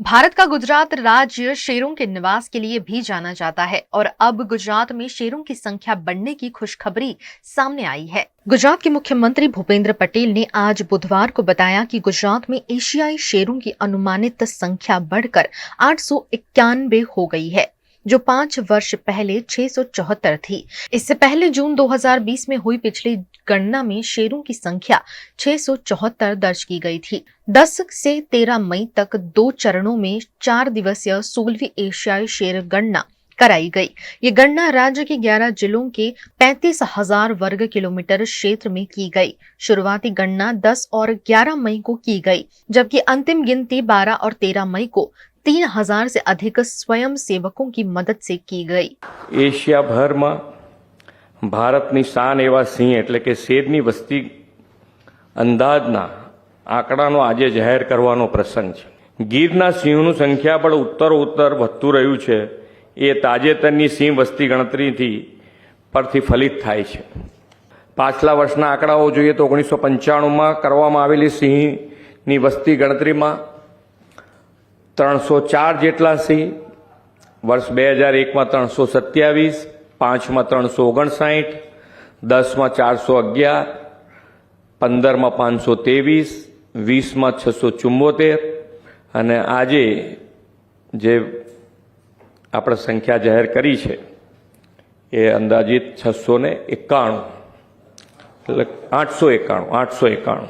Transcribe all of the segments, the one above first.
भारत का गुजरात राज्य शेरों के निवास के लिए भी जाना जाता है और अब गुजरात में शेरों की संख्या बढ़ने की खुशखबरी सामने आई है। गुजरात के मुख्यमंत्री भूपेंद्र पटेल ने आज बुधवार को बताया कि गुजरात में एशियाई शेरों की अनुमानित संख्या बढ़कर 891 हो गई है, जो 5 वर्ष पहले 674 थी। इससे पहले जून 2020 में हुई पिछली गणना में शेरों की संख्या 674 दर्ज की गई थी। 10 से 13 मई तक 2 चरणों में 4 दिवसीय 16वीं एशियाई शेर गणना कराई गई। ये गणना राज्य के 11 जिलों के 35,000 वर्ग किलोमीटर क्षेत्र में की गई। शुरुआती गणना 10 और 11 मई को की गई, जबकि अंतिम गिनती 12 और 13 मई को 3,000 से अधिक स्वयं सेवकों की मदद से की गई। एशिया भर में भारतनी शान एवा सिंह एटले के शेरनी वस्ती अंदाजना आंकड़ानो आजे जाહેર करवानो प्रसंग छे। गीरना सिंहोનું સંખ્યાબળ ઉત્તરોત્તર વધતું રહ્યું છે એ તાજેતરની સિંહ વસ્તી ગણતરીથી પરથી ફલિત થાય છે। પાછલા વર્ષના આંકડાઓ જોઈએ તો 1995માં કરવામાં આવેલી સિંહની વસ્તી ગણતરીમાં 304 જેટલા સિંહ, વર્ષ 2001માં 327, 5માં 359, 10માં 411, 15માં 523, 20માં 674 અને આજે જે આપણે સંખ્યા જાહેર કરી છે એ અંદાજિત 691, એટલે 891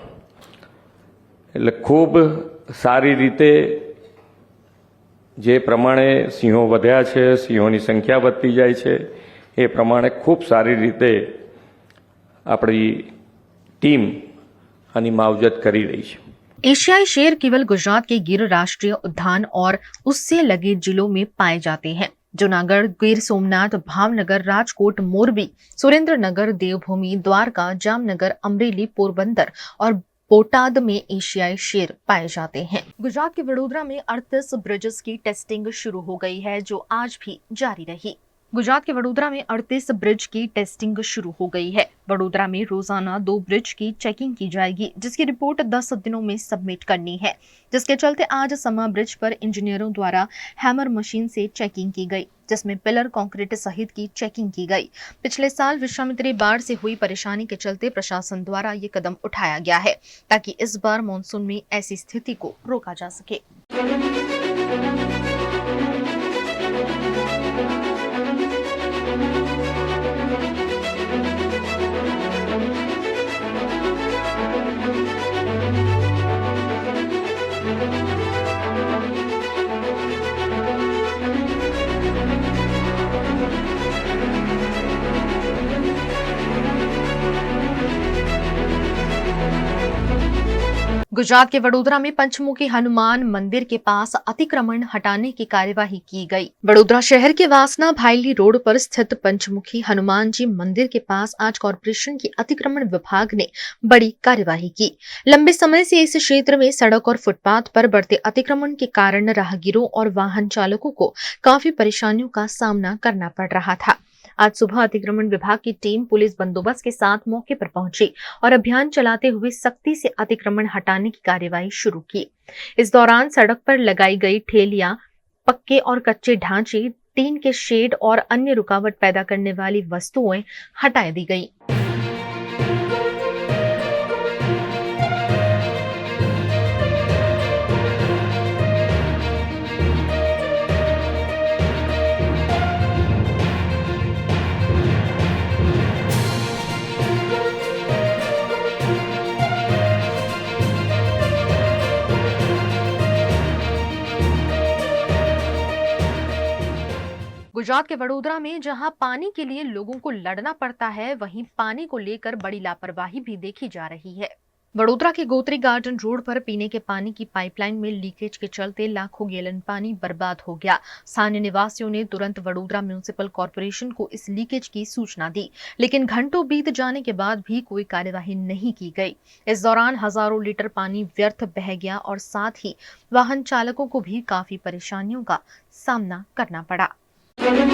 એટલે ખૂબ સારી રીતે જે પ્રમાણે સિંહો વધ્યા છે, સિંહોની સંખ્યા વધતી જાય છે, એ પ્રમાણે ખૂબ સારી રીતે આપણી ટીમ આની માવજત કરી રહી છે। एशियाई शेर केवल गुजरात के गिर राष्ट्रीय उद्यान और उससे लगे जिलों में पाए जाते हैं। जूनागढ़, गिर सोमनाथ, भावनगर, राजकोट, मोरबी, सुरेंद्रनगर, देवभूमि, द्वारका, जामनगर, अमरेली, पोरबंदर और बोटाद में एशियाई शेर पाए जाते हैं। गुजरात के वडोदरा में 38 ब्रिजेस की टेस्टिंग शुरू हो गई है, जो आज भी जारी रही। गुजरात के वडोदरा में 38 ब्रिज की टेस्टिंग शुरू हो गई है। वडोदरा में रोजाना 2 ब्रिज की चेकिंग की जाएगी, जिसकी रिपोर्ट 10 दिनों में सबमिट करनी है, जिसके चलते आज समा ब्रिज पर इंजीनियरों द्वारा हैमर मशीन से चेकिंग की गई, जिसमें पिलर, कंक्रीट सहित की चेकिंग की गई। पिछले साल विश्वामित्री बाढ़ से हुई परेशानी के चलते प्रशासन द्वारा ये कदम उठाया गया है, ताकि इस बार मानसून में ऐसी स्थिति को रोका जा सके। गुजरात के वडोदरा में पंचमुखी हनुमान मंदिर के पास अतिक्रमण हटाने की कार्यवाही की गई। वडोदरा शहर के वासना भाईली रोड पर स्थित पंचमुखी हनुमान जी मंदिर के पास आज कॉर्पोरेशन की अतिक्रमण विभाग ने बड़ी कार्यवाही की। लंबे समय से इस क्षेत्र में सड़क और फुटपाथ पर बढ़ते अतिक्रमण के कारण राहगीरों और वाहन चालकों को काफी परेशानियों का सामना करना पड़ रहा था। आज सुबह अतिक्रमण विभाग की टीम पुलिस बंदोबस्त के साथ मौके पर पहुंची और अभियान चलाते हुए सख्ती से अतिक्रमण हटाने की कार्यवाही शुरू की। इस दौरान सड़क पर लगाई गई ठेलियां, पक्के और कच्चे ढांचे, टीन के शेड और अन्य रुकावट पैदा करने वाली वस्तुएं हटा दी गई। गुजरात के वडोदरा में जहां पानी के लिए लोगों को लड़ना पड़ता है, वहीं पानी को लेकर बड़ी लापरवाही भी देखी जा रही है। वडोदरा के गोत्री गार्डन रोड पर पीने के पानी की पाइपलाइन में लीकेज के चलते लाखों गैलन पानी बर्बाद हो गया। स्थानीय निवासियों ने तुरंत वडोदरा म्युनिसिपल कॉर्पोरेशन को इस लीकेज की सूचना दी, लेकिन घंटों बीत जाने के बाद भी कोई कार्यवाही नहीं की गई। इस दौरान हजारों लीटर पानी व्यर्थ बह गया और साथ ही वाहन चालकों को भी काफी परेशानियों का सामना करना पड़ा। Thank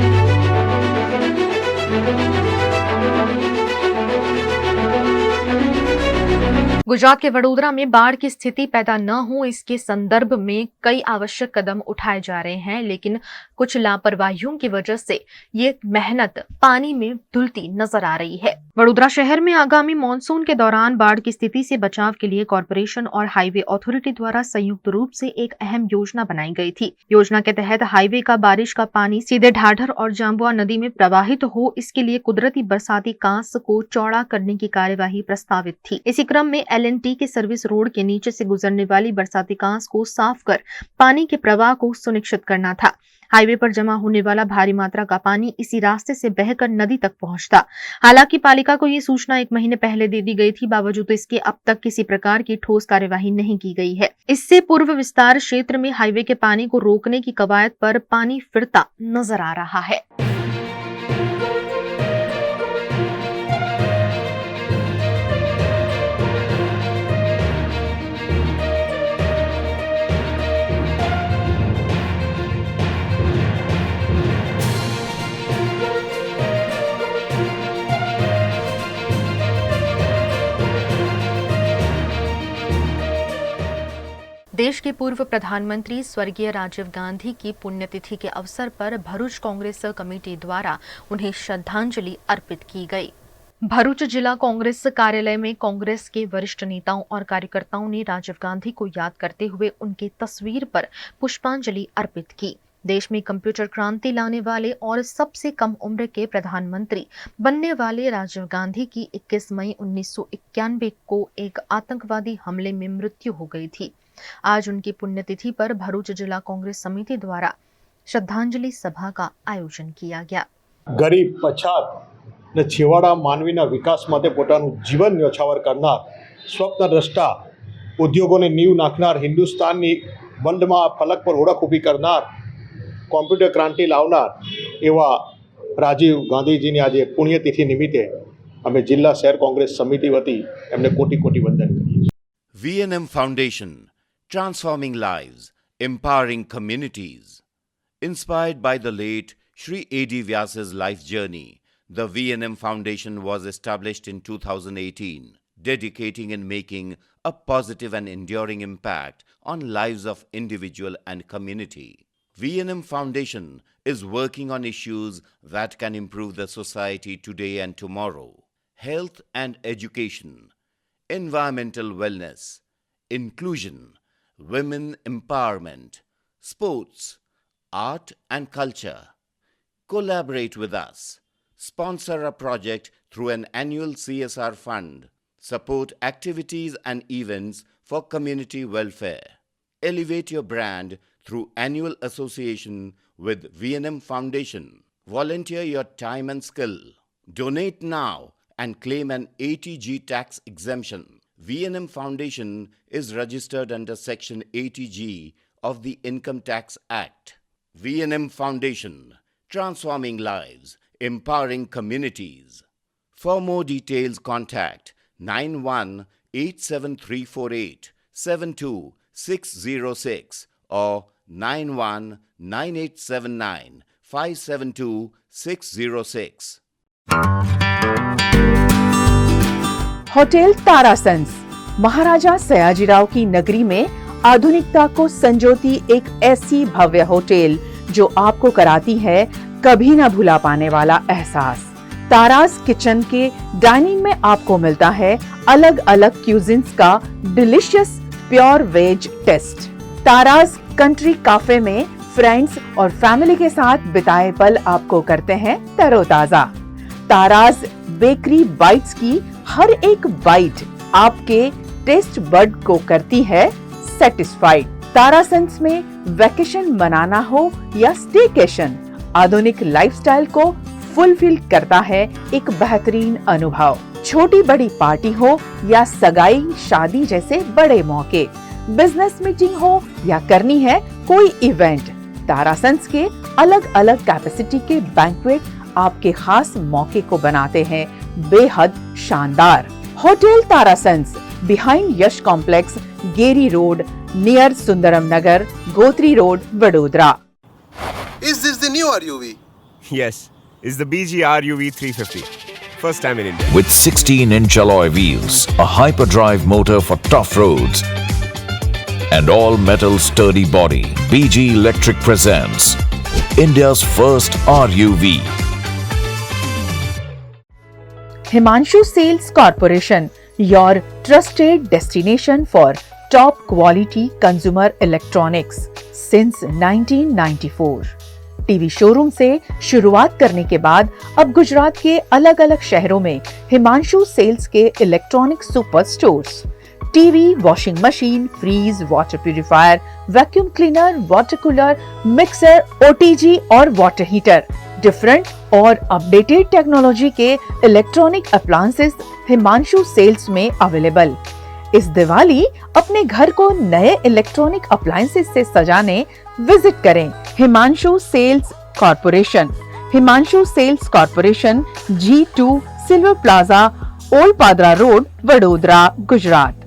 you. गुजरात के वडोदरा में बाढ़ की स्थिति पैदा न हो, इसके संदर्भ में कई आवश्यक कदम उठाए जा रहे हैं, लेकिन कुछ लापरवाहियों की वजह से ये मेहनत पानी में धुलती नजर आ रही है। वडोदरा शहर में आगामी मानसून के दौरान बाढ़ की स्थिति से बचाव के लिए कॉरपोरेशन और हाईवे अथॉरिटी द्वारा संयुक्त रूप से एक अहम योजना बनाई गई थी। योजना के तहत हाईवे का बारिश का पानी सीधे ढाढर और जांबुआ नदी में प्रवाहित हो, इसके लिए कुदरती बरसाती कांस को चौड़ा करने की कार्यवाही प्रस्तावित थी। इसी क्रम में L&T के सर्विस रोड के नीचे से गुजरने वाली बरसाती कांस को साफ कर पानी के प्रवाह को सुनिश्चित करना था। हाईवे पर जमा होने वाला भारी मात्रा का पानी इसी रास्ते से बहकर नदी तक पहुंचता। हालांकि पालिका को ये सूचना 1 महीने पहले दे दी गई थी, बावजूद इसके अब तक किसी प्रकार की ठोस कार्यवाही नहीं की गई है। इससे पूर्व विस्तार क्षेत्र में हाईवे के पानी को रोकने की कवायद पर पानी फिरता नजर आ रहा है। देश के पूर्व प्रधानमंत्री स्वर्गीय राजीव गांधी की पुण्यतिथि के अवसर पर भरूच कांग्रेस कमेटी द्वारा उन्हें श्रद्धांजलि अर्पित की गई। भरूच जिला कांग्रेस कार्यालय में कांग्रेस के वरिष्ठ नेताओं और कार्यकर्ताओं ने राजीव गांधी को याद करते हुए उनकी तस्वीर पर पुष्पांजलि अर्पित की। देश में कंप्यूटर क्रांति लाने वाले और सबसे कम उम्र के प्रधानमंत्री बनने वाले राजीव गांधी की 21 मई 1991 को एक आतंकवादी हमले में मृत्यु हो गई थी। आज उनकी पुण्यतिथि पर भरूच जिला कांग्रेस समिति द्वारा श्रद्धांजलि सभा का आयोजन किया गया। गरीब पछात ने छेवाड़ा मानवीना विकास माटे पोतानुं जीवन न्योछावर करनार, स्वप्नद्रष्टा, उद्योगोने नींव नाखनार, हिंदुस्ताननी वर्ल्डमां फलक पर ओळख ऊभी करनार, कॉम्प्यूटर क्रांति लावनार एवा राजीव गांधीजीनी आज पुण्यतिथि निमित्ते अमे जिल्ला शहर कांग्रेस समिति वती एमने कोटी कोटी वंदन करीए। V&M Foundation, transforming lives, empowering communities. Inspired by the late Shri A.D. Vyas's life journey, the V&M Foundation was established in 2018, dedicating and making a positive and enduring impact on lives of individual and community. V&M Foundation is working on issues that can improve the society today and tomorrow: health and education, environmental wellness, inclusion, women empowerment, sports, art and culture. Collaborate with us. Sponsor a project through an annual CSR fund. Support activities and events for community welfare. Elevate your brand through annual association with V&M Foundation. Volunteer your time and skill. Donate now and claim an ATG tax exemption. V&M Foundation is registered under Section 80G of the Income Tax Act. V&M Foundation, transforming lives, empowering communities. For more details, contact 918734872606 or 919879572606. Hotel तारासंस महाराजा सयाजीराव की नगरी में आधुनिकता को संजोती एक ऐसी भव्य hotel जो आपको कराती है कभी न भुला पाने वाला एहसास। ताराज किचन के डाइनिंग में आपको मिलता है अलग अलग क्यूजिन्स का delicious pure veg taste. Tara's country cafe में फ्रेंड्स और फैमिली के साथ बिताए पल आपको करते हैं तरोताजा। ताराज बेकरी बाइट्स की हर एक बाइट आपके टेस्ट बड को करती है सेटिस्फाइड। तारासंस में वैकेशन मनाना हो या स्टेकेशन, आधुनिक लाइफस्टाइल को फुलफिल करता है एक बेहतरीन अनुभव। छोटी बड़ी पार्टी हो या सगाई शादी जैसे बड़े मौके, बिजनेस मीटिंग हो या करनी है कोई इवेंट, तारासंस के अलग अलग कैपेसिटी के बैंक्वेट आपके खास मौके को बनाते हैं बेहद शानदार। Hotel Tarasons behind Yash complex, Geri road, near Sundaram Nagar, Gotri road, Vadodara. Is this the new RUV? Yes, it's the BG RUV 350. First time in India. With 16-inch alloy wheels, a hyperdrive motor for tough roads, and all-metal sturdy body, BG Electric presents India's first RUV. Himanshu Sales Corporation, your trusted destination for top quality consumer electronics since 1994. TV showroom से शुरुआत करने के बाद अब गुजरात के अलग अलग शहरों में हिमांशु सेल्स के electronic super stores, TV, washing machine, fridge, water purifier, vacuum cleaner, water cooler, mixer, OTG और वाटर हीटर, डिफरेंट और अपडेटेड टेक्नोलॉजी के इलेक्ट्रॉनिक अप्लायंसेस हिमांशु सेल्स में अवेलेबल। इस दिवाली अपने घर को नए इलेक्ट्रॉनिक अप्लायंसेस से सजाने विजिट करें Himanshu sales corporation. Himanshu sales corporation, G2 silver plaza, old Padra road, Vadodara, Gujarat.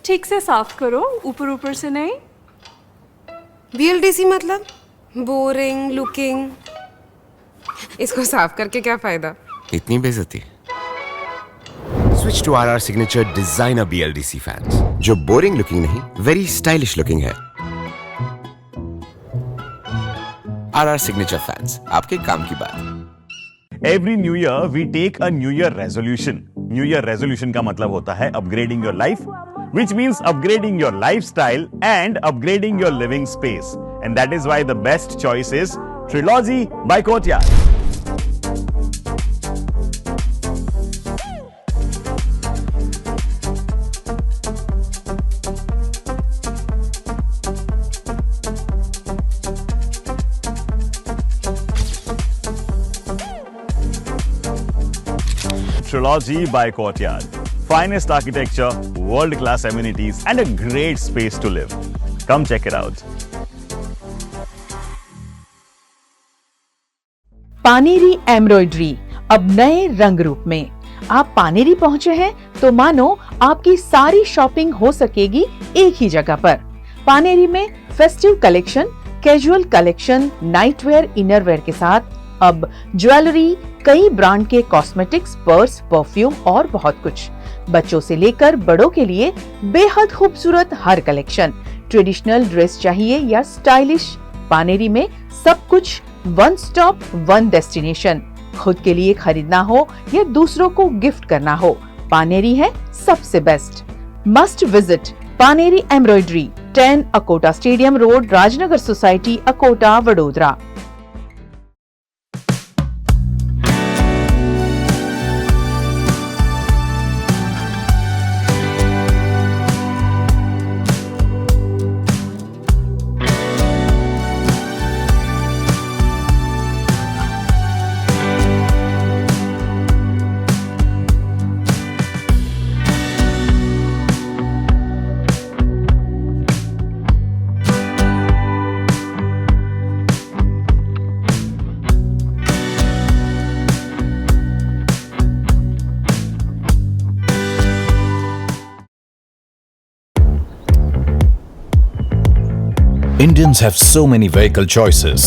ठीक से साफ करो, ऊपर ऊपर से नहीं। VLDC मतलब बोरिंग लुकिंग, इसको साफ करके क्या फायदा? इतनी बेइज्जती। Switch to RR Signature Designer BLDC fans, जो बोरिंग लुकिंग नहीं, वेरी स्टाइलिश लुकिंग है। RR Signature fans, आपके काम की बात। Every new year we take a new year resolution. New year resolution का मतलब होता है upgrading your life, which means upgrading your lifestyle and upgrading your living space. And that is why the best choice is Trilogy by Courtyard. Trilogy by Courtyard. Finest architecture, world-class amenities, and a great space to live. Come check it out. Paneri embroidery अब नए रंग रूप में। आप पानेरी पहुंचे हैं तो मानो आपकी सारी शॉपिंग हो सकेगी एक ही जगह पर। पानेरी में festive collection, casual collection, nightwear, innerwear के साथ अब ज्वेलरी, कई ब्रांड के कॉस्मेटिक्स, पर्स, परफ्यूम और बहुत कुछ। बच्चों से लेकर बड़ों के लिए बेहद खूबसूरत हर कलेक्शन। ट्रेडिशनल ड्रेस चाहिए या स्टाइलिश, पानेरी में सब कुछ वन स्टॉप वन डेस्टिनेशन। खुद के लिए खरीदना हो या दूसरों को गिफ्ट करना हो, पानेरी है सबसे best. Must visit Paneri embroidery, 10 Akota stadium road, Rajnagar society, Akota, Vadodara. Indians have so many vehicle choices.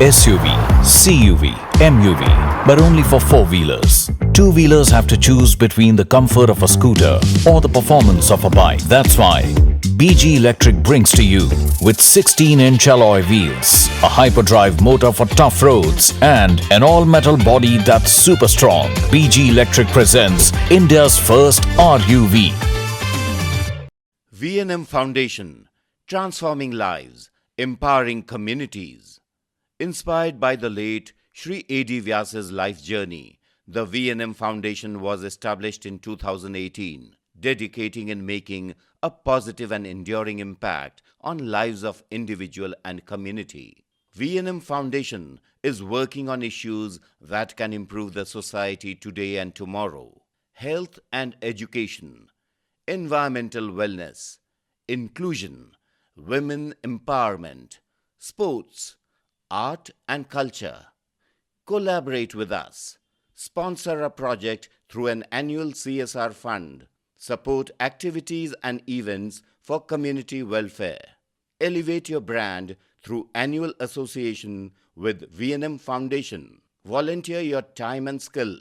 SUV, CUV, MUV, but only for four-wheelers. Two-wheelers have to choose between the comfort of a scooter or the performance of a bike. That's why BG Electric brings to you with 16-inch alloy wheels, a hyperdrive motor for tough roads, and an all-metal body that's super strong. BG Electric presents India's first RUV. V&M Foundation, transforming lives, empowering communities. Inspired by the late Shri A.D. Vyas's life journey, the V&M Foundation was established in 2018, dedicating and making a positive and enduring impact on lives of individual and community. V&M Foundation is working on issues that can improve the society today and tomorrow. Health and education, environmental wellness, inclusion, women empowerment, sports, art and culture. Collaborate with us. Sponsor a project through an annual CSR fund. Support activities and events for community welfare. Elevate your brand through annual association with V&M Foundation. Volunteer your time and skill.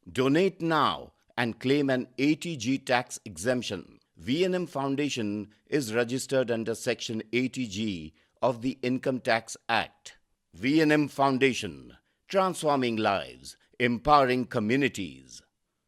Donate now and claim an 80G tax exemption. V&M Foundation is registered under Section 80G of the Income Tax Act. V&M Foundation, transforming lives, empowering communities.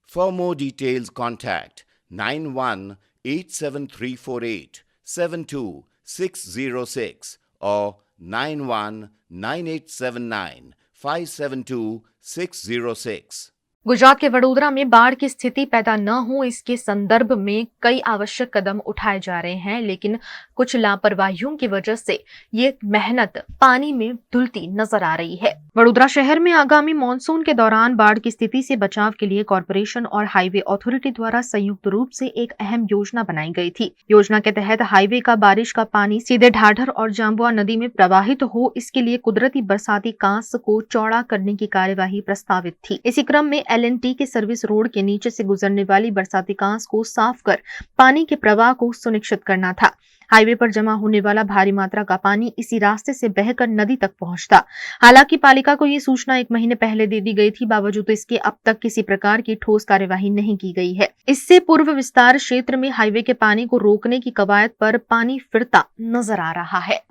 For more details, contact 918734872606 or 919879572606. Gujarat के वडोदरा में बाढ़ की स्थिति पैदा न हो इसके संदर्भ में कई आवश्यक कदम उठाए जा रहे हैं, लेकिन कुछ लापरवाहियों की वजह से ये मेहनत पानी में धुलती नजर आ रही है। वडोदरा शहर में आगामी मॉनसून के दौरान बाढ़ की स्थिति से बचाव के लिए कॉरपोरेशन और हाईवे अथॉरिटी द्वारा संयुक्त रूप से एक अहम योजना बनाई गई थी। योजना के तहत हाईवे का बारिश का पानी सीधे ढाढर और जाम्बुआ नदी में प्रवाहित हो, इसके लिए कुदरती बरसाती कांस को चौड़ा करने की कार्यवाही प्रस्तावित थी। इसी क्रम में LNT के सर्विस रोड के नीचे से गुजरने वाली बरसाती कांस को साफ कर पानी के प्रवाह को सुनिश्चित करना था। हाईवे पर जमा होने वाला भारी मात्रा का पानी इसी रास्ते से बहकर नदी तक पहुंचता। हालांकि पालिका को ये सूचना 1 महीने पहले दे दी गई थी, बावजूद इसके अब तक किसी प्रकार की ठोस कार्यवाही नहीं की गई है। इससे पूर्व विस्तार क्षेत्र में हाईवे के पानी को रोकने की कवायद पर पानी फिरता नजर आ रहा है।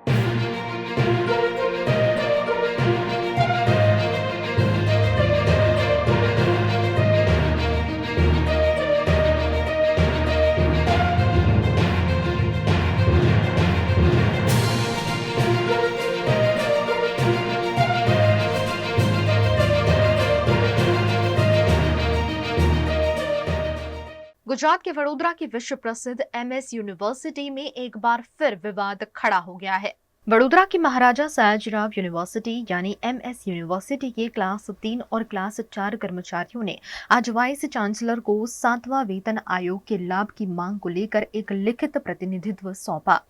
गुजरात के वडोदरा की विश्व प्रसिद्ध MS यूनिवर्सिटी में एक बार फिर विवाद खड़ा हो गया है। वडोदरा की महाराजा सयाजीराव यूनिवर्सिटी यानी MS यूनिवर्सिटी के क्लास 3 और क्लास 4 कर्मचारियों ने आज वाइस चांसलर को 7वां वेतन आयोग के लाभ की मांग को लेकर एक लिखित प्रतिनिधित्व सौंपा।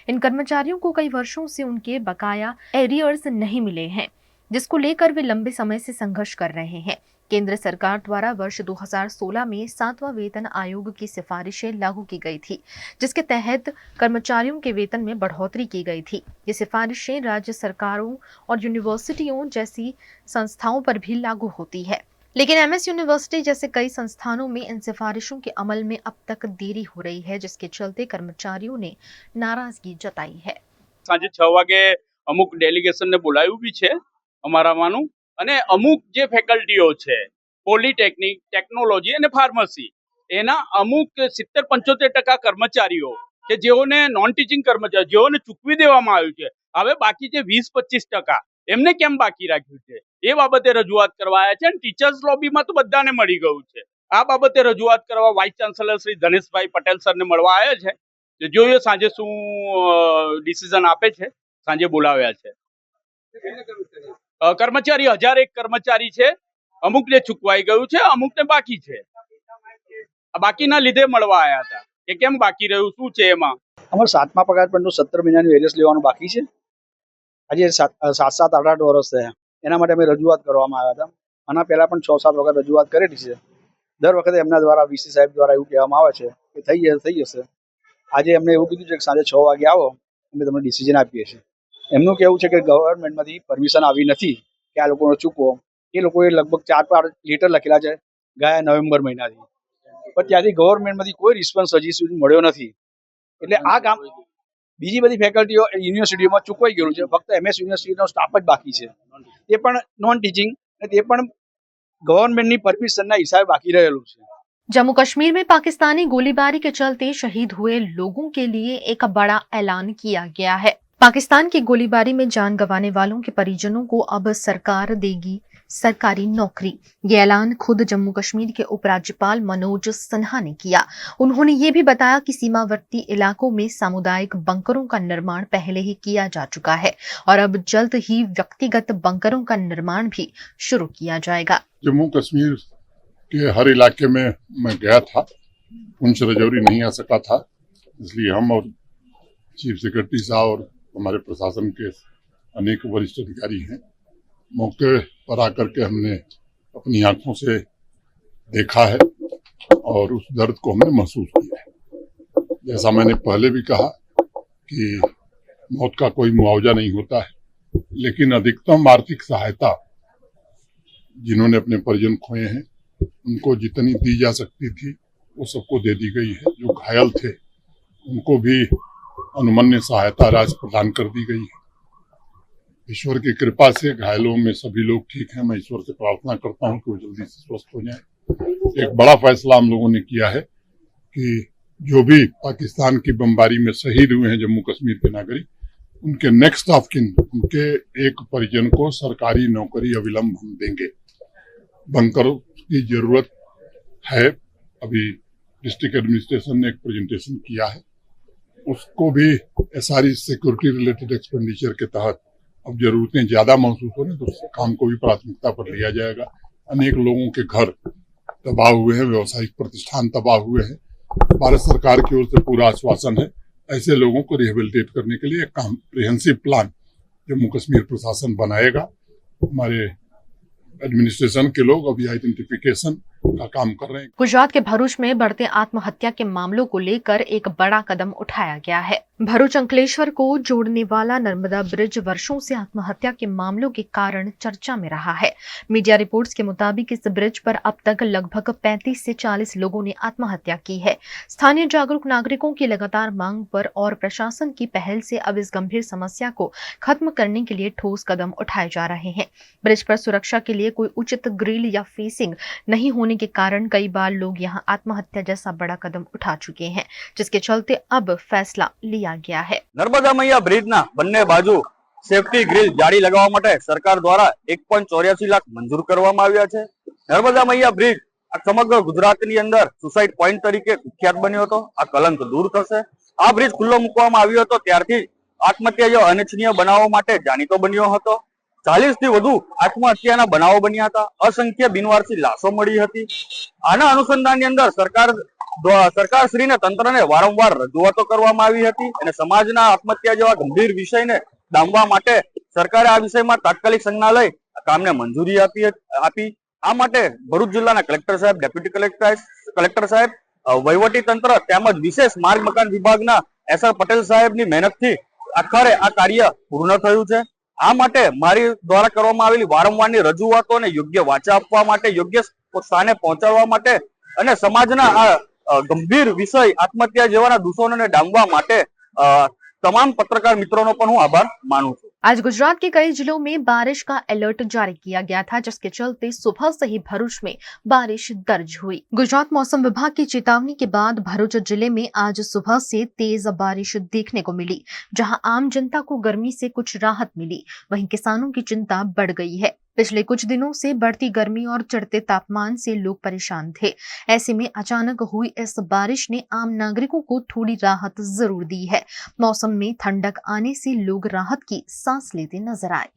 इन कर्मचारियों को कई वर्षों से उनके बकाया एरियर्स नहीं मिले हैं, जिसको लेकर वे लंबे समय से संघर्ष कर रहे हैं। केंद्र सरकार द्वारा वर्ष 2016 में 7वां वेतन आयोग की सिफारिशें लागू की गई थी, जिसके तहत कर्मचारियों के वेतन में बढ़ोतरी की गई थी। ये सिफारिशें राज्य सरकारों और यूनिवर्सिटियों जैसी संस्थाओं पर भी लागू होती है, लेकिन MS यूनिवर्सिटी जैसे कई संस्थानों में इन सिफारिशों के अमल में अब तक देरी हो रही है, जिसके चलते कर्मचारियों ने नाराजगी जताई है। સાંજે 6 વાગે અમુક ડેલિગેશનને બોલાવ્યું બી છે અમારામાંનું, અને અમુક જે ફેકલ્ટીઓ છે પોલિટેકનિક, ટેકનોલોજી અને ફાર્મસી, એના અમુક 70-75% કર્મચારીઓ કે જેઓને નોન ટીચિંગ કર્મચારીઓ જેઓને ચૂકવી દેવામાં આવ્યું છે, હવે બાકી જે 20-25% એમને કેમ બાકી રાખ્યું છે એ બાબતે રજૂઆત કરવા આવ્યા છે। અને ટીચર્સ લોબીમાં તો બધાને મળી ગયું છે। આ બાબતે રજૂઆત કરવા વાઇસ ચાન્સલર શ્રી ધનેશભાઈ પટેલ સરને મળવા આવ્યા છે। જોઈએ સાંજે શું ડિસિઝન આપે છે। સાંજે બોલાવ્યા છે। કર્મચારી 1001 કર્મચારી છે, અમુકને ચૂકવાઈ ગયું છે, અમુકને બાકી છે। બાકીના લીધે મળવા આવ્યા હતા કે કેમ બાકી રહ્યું, શું છે એમાં। અમારે 7મા પગાર પંચનું 17 મહિનાનું વેરિયસ લેવાનું બાકી છે। આજે 7-7, 8-8 વર્ષ થયા, એના માટે અમે રજૂઆત કરવામાં આવ્યા હતા। આના પહેલા પણ 6-7 વખત રજૂઆત કરેલી છે। દર વખતે એમના દ્વારા VC સાહેબ દ્વારા એવું કહેવામાં આવે છે કે થઈ જશે। આજે એમને એવું કીધું છે કે સાંજે 6 વાગે આવો, અમે તમને ડિસિઝન આપીએ છીએ। એમનું કહેવું છે કે ગવર્મેન્ટમાંથી પરમિશન આવી નથી કે આ લોકોને ચૂકવો। એ લોકોએ લગભગ 4-5 લેટર લખેલા છે ગયા નવેમ્બર મહિનાથી, પણ ત્યાંથી ગવર્મેન્ટમાંથી કોઈ રિસ્પોન્સ હજી સુધી મળ્યો નથી। એટલે આ કામ બીજી બધી ફેકલ્ટીઓ યુનિવર્સિટીઓમાં ચૂકવાઈ ગયેલું છે, ફક્ત MS યુનિવર્સિટીનો સ્ટાફ જ બાકી છે, તે પણ નોન ટીચિંગ, તે પણ ગવર્મેન્ટની પરમિશનના હિસાબે બાકી રહેલું છે। जम्मू कश्मीर में पाकिस्तानी गोलीबारी के चलते शहीद हुए लोगों के लिए एक बड़ा ऐलान किया गया है। पाकिस्तान की गोलीबारी में जान गंवाने वालों के परिजनों को अब सरकार देगी सरकारी नौकरी। ये ऐलान खुद जम्मू कश्मीर के उपराज्यपाल मनोज सिन्हा ने किया। उन्होंने ये भी बताया कि सीमावर्ती इलाकों में सामुदायिक बंकरों का निर्माण पहले ही किया जा चुका है और अब जल्द ही व्यक्तिगत बंकरों का निर्माण भी शुरू किया जाएगा। जम्मू कश्मीर के हर इलाके में मैं गया था, पुंछ राजौरी नहीं आ सका था, इसलिए हम और चीफ सेक्रेटरी साहब और हमारे प्रशासन के अनेक वरिष्ठ अधिकारी हैं, मौके पर आकर के हमने अपनी आंखों से देखा है और उस दर्द को हमने महसूस किया है। जैसा मैंने पहले भी कहा कि मौत का कोई मुआवजा नहीं होता है, लेकिन अधिकतम आर्थिक सहायता जिन्होंने अपने परिजन खोए हैं उनको जितनी दी जा सकती थी वो सबको दे दी गई है। जो घायल थे उनको भी अनुमन्य सहायता राशि प्रदान कर दी गई है। ईश्वर की कृपा से घायलों में सभी लोग ठीक हैं। मैं ईश्वर से प्रार्थना करता हूं कि वो जल्दी से स्वस्थ हो जाएं। एक बड़ा फैसला हम लोगों ने किया है कि जो भी पाकिस्तान की बमबारी में शहीद हुए हैं जम्मू कश्मीर के नागरिक, उनके नेक्स्ट ऑफ किन, उनके एक परिजन को सरकारी नौकरी अविलंब हम देंगे। बंकर की जरूरत है, अभी डिस्ट्रिक्ट एडमिनिस्ट्रेशन ने एक प्रेजेंटेशन किया है, उसको भी एसआरई सिक्योरिटी रिलेटेड एक्सपेंडिचर के तहत अब जरूरतें ज्यादा महसूस हो रही तो उस काम को भी प्राथमिकता पर लिया जाएगा। अनेक लोगों के घर तबाह हुए हैं, व्यवसायिक प्रतिष्ठान तबाह हुए हैं। भारत सरकार की ओर से पूरा आश्वासन है ऐसे लोगों को रिहेबिलिटेट करने के लिए एक कॉम्प्रिहेंसिव प्लान जम्मू कश्मीर प्रशासन बनाएगा। हमारे एडमिनिस्ट्रेशन के लोग अभी आइडेंटिफिकेशन का काम कर रहे हैं। गुजरात के भरूच में बढ़ते आत्महत्या के मामलों को लेकर एक बड़ा कदम उठाया गया है। भरूच अंकलेश्वर को जोड़ने वाला नर्मदा ब्रिज वर्षों से आत्महत्या के मामलों के कारण चर्चा में रहा है। मीडिया रिपोर्ट्स के मुताबिक इस ब्रिज पर अब तक लगभग 35 से 40 लोगों ने आत्महत्या की है। स्थानीय जागरूक नागरिकों की लगातार मांग पर और प्रशासन की पहल से अब इस गंभीर समस्या को खत्म करने के लिए ठोस कदम उठाए जा रहे हैं। ब्रिज पर सुरक्षा के लिए कोई उचित ग्रिल या फेंसिंग नहीं होने के कारण कई बार लोग यहां आत्महत्या जैसा बड़ा कदम उठा चुके हैं, जिसके चलते अब फैसला लिया गया है। नर्मदा मैया ब्रिजना બંને બાજુ સેફટી ગ્રીલ જાળી લગાવવા માટે સરકાર દ્વારા 1.84 લાખ મંજૂર કરવામાં આવ્યા છે। નર્મદા मैया બ્રિજ આ સમગ્ર ગુજરાતની અંદર સુસાઇડ પોઈન્ટ તરીકે કુખ્યાત બન્યો હતો। આ કલંક દૂર થશે। આ બ્રિજ ખુલ્લો મૂકવામાં આવ્યો હતો ત્યારથી આત્મહત્યા જેવા અનિચ્છનીય બનાવો માટે જાણીતો બન્યો હતો। 40 થી વધુ આત્મહત્યાના બનાવો બન્યા હતા। અસંખ્ય બિનવારસી લાશો મળી હતી। આના અનુસંધાનની અંદર સરકારશ્રીને તંત્રને વારંવાર રજૂઆતો કરવામાં આવી હતી અને સમાજના આત્મહત્યા જેવા ગંભીર વિષયને ડામવા માટે સરકારે આ વિષયમાં તાત્કાલિક સંજ્ઞા લઈ કામને મંજૂરી આપી। આ માટે ભરૂચ જિલ્લાના કલેક્ટર સાહેબ, ડેપ્યુટી કલેક્ટર સાહેબ, વહીવટી તંત્ર તેમજ વિશેષ માર્ગ મકાન વિભાગના એસઆર પટેલ સાહેબની મહેનતથી આખરે આ કાર્ય પૂર્ણ થયું છે। આ માટે મારી દ્વારા કરવામાં આવેલી વારંવારની રજૂઆતોને યોગ્ય વાચા આપવા માટે, યોગ્ય સ્થાને પહોંચાડવા માટે અને સમાજના આ ગંભીર વિષય આત્મહત્યા જેવાના દૂષણોને ડામવા માટે तमाम पत्रकार मित्रों को હું આભાર માનું છું। आज गुजरात के कई जिलों में बारिश का अलर्ट जारी किया गया था, जिसके चलते सुबह से ही भरूच में बारिश दर्ज हुई। गुजरात मौसम विभाग की चेतावनी के बाद भरूच जिले में आज सुबह से तेज बारिश देखने को मिली, जहां आम जनता को गर्मी से कुछ राहत मिली, वहीं किसानों की चिंता बढ़ गई है। पिछले कुछ दिनों से बढ़ती गर्मी और चढ़ते तापमान से लोग परेशान थे। ऐसे में अचानक हुई इस बारिश ने आम नागरिकों को थोड़ी राहत जरूर दी है। मौसम में ठंडक आने से लोग राहत की सांस लेते नजर आए।